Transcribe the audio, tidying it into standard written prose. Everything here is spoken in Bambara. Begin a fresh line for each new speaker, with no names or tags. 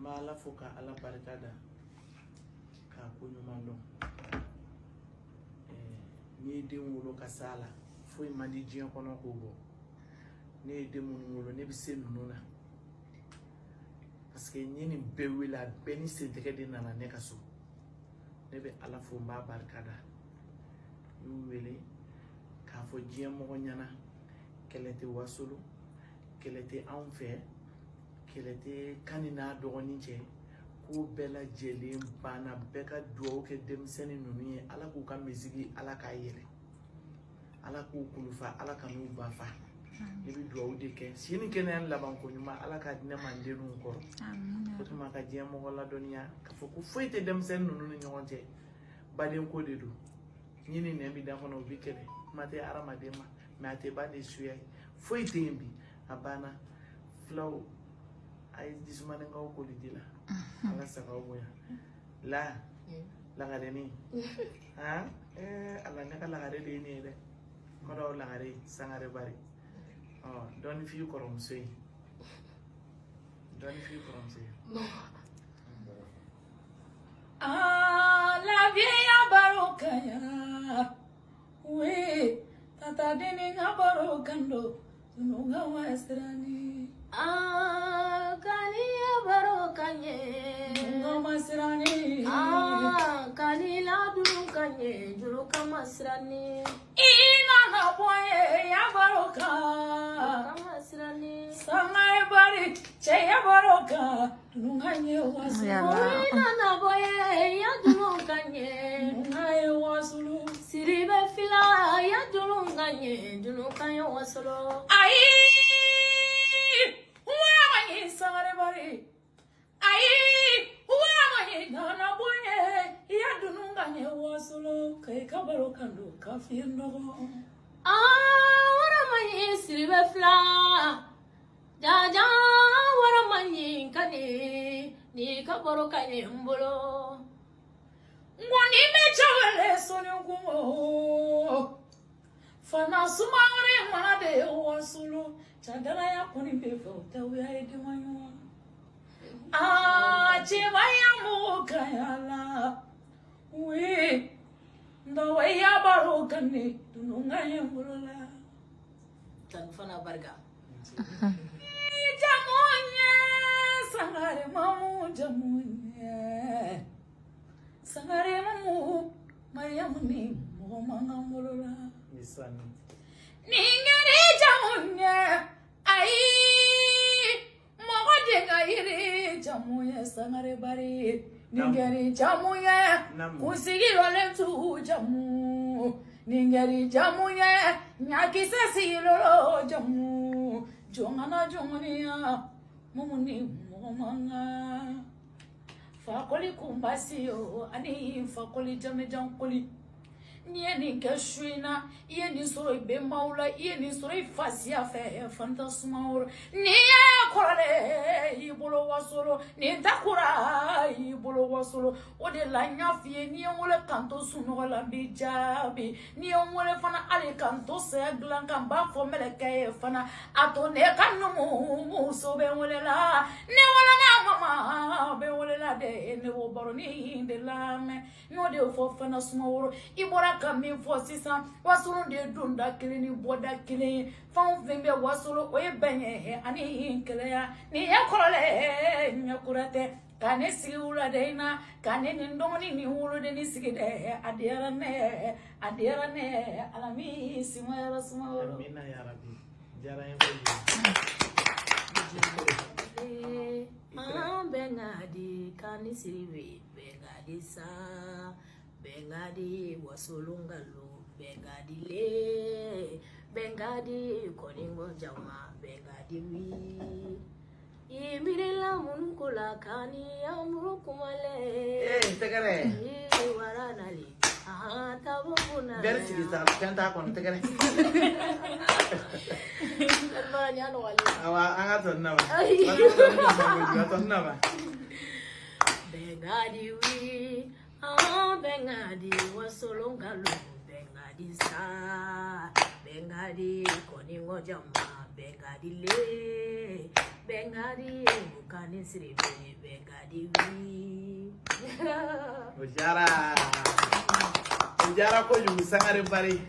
Mbala foka ala barikada ka kunyumando ni de wolo kasala foi mandi jian kono ko bo ni de mun wolo ne bi se nuna parce que ni bewila beni se de nana ne kaso ne be ala fo mba barikada ñu wele ka fo jian mo nyana kelete wasolo kelete en fait kelete kanina dogoni che ko bela jeli bana beka duo ke demseni nunu ye ala ko ka mizigi ala ka yele ala ko kulufa ala ka nu bafa ne bi duo de ke sini kenen laban ko nyuma ala ka dina mandenu ko amin ko tuma ka jemo wala doniya ka fo ko foyte demsen nunu nyonte baden ko de do nyini ne bi da hono bi kele mate arama de ma mate ba de suye foyte mbi abana flow ay disumane nga ko lidila ala saka oboya la gare ni ha ala ne kala gare de ni de ko do la gare sangare bari oh don fi korom sey
la vieille barokaya we tatadeni ngabarokando nunga wastrani
Kani barokanye
masrani
kani la durukanye juruka masrani
ina na boye ya baroka
masrani
sangai bari che ya baroka nunganye wasulu
ina na boye ya durukanye
nunganye wasulu
Sidibé fila ya durukanye durukanye wasulu
ai sangare bari ai huwa na boye ya dununga ne wasolo kai kabaro kando kafir no
wara mani Sidibé fila jaja wara mani kani ni kabaro kani mbolo
ngoni me chawele soni ngumo fana sumare mana de wasolo chandara ya kuni befo tawe ai de manyo chivaya mukayala we ndo we ya barokane dununga yemula
tanfana barga
jamunye sangare mamu jamunye sangare mamu mayamuni mo mangamulula
misani
ningere jamunye ai mogo de gaire jamunye sangare bari ningere jamunye kusigi wale tu jamu ningere jamunye nyakise silolo jamu jongana jongania mumuni momanga fakoli kumbasio ani fakoli jame jankoli Nieni kashwina, yeni soroi bemaula, yeni soroi fasia fe fantasmaur. Niya korale ibolo wasolo, ni takura ibolo wasolo. Ode la nyafie ni wole kanto suno la bijabi. Ni wole fana ale kanto se glanka ba fo meleke fana atone kanu so be wole la. Ni wala na mama be wole la de ne wo baroni de la me. No de fo fana smaur ibora kami fo sisan wasolo de dunda kilini boda kilini fan fembe wasolo o e benye ani keleya ni ekorole nyakurate kane siula deina kane ndongoni ni hulu de ni sigide adiara ne alami simara sumawolo
amina ya rabbi jara en
bengadi Kani Sidibé bengadi sa bengadi wasolungalo bengadi le bengadi koningo jama bengadi wi imirila munukula kani amuru kumale
tegere
waranali tabuna
bersi kita kanta kon tegere
baranyano wali
awa anga tonna ba
bengadi wi bengadi wasolongalo bengadi sa bengadi koningo jama bengadi le Bengadi, Kani Sidibé, Bengadi.
Ojara ko jugu sangare bari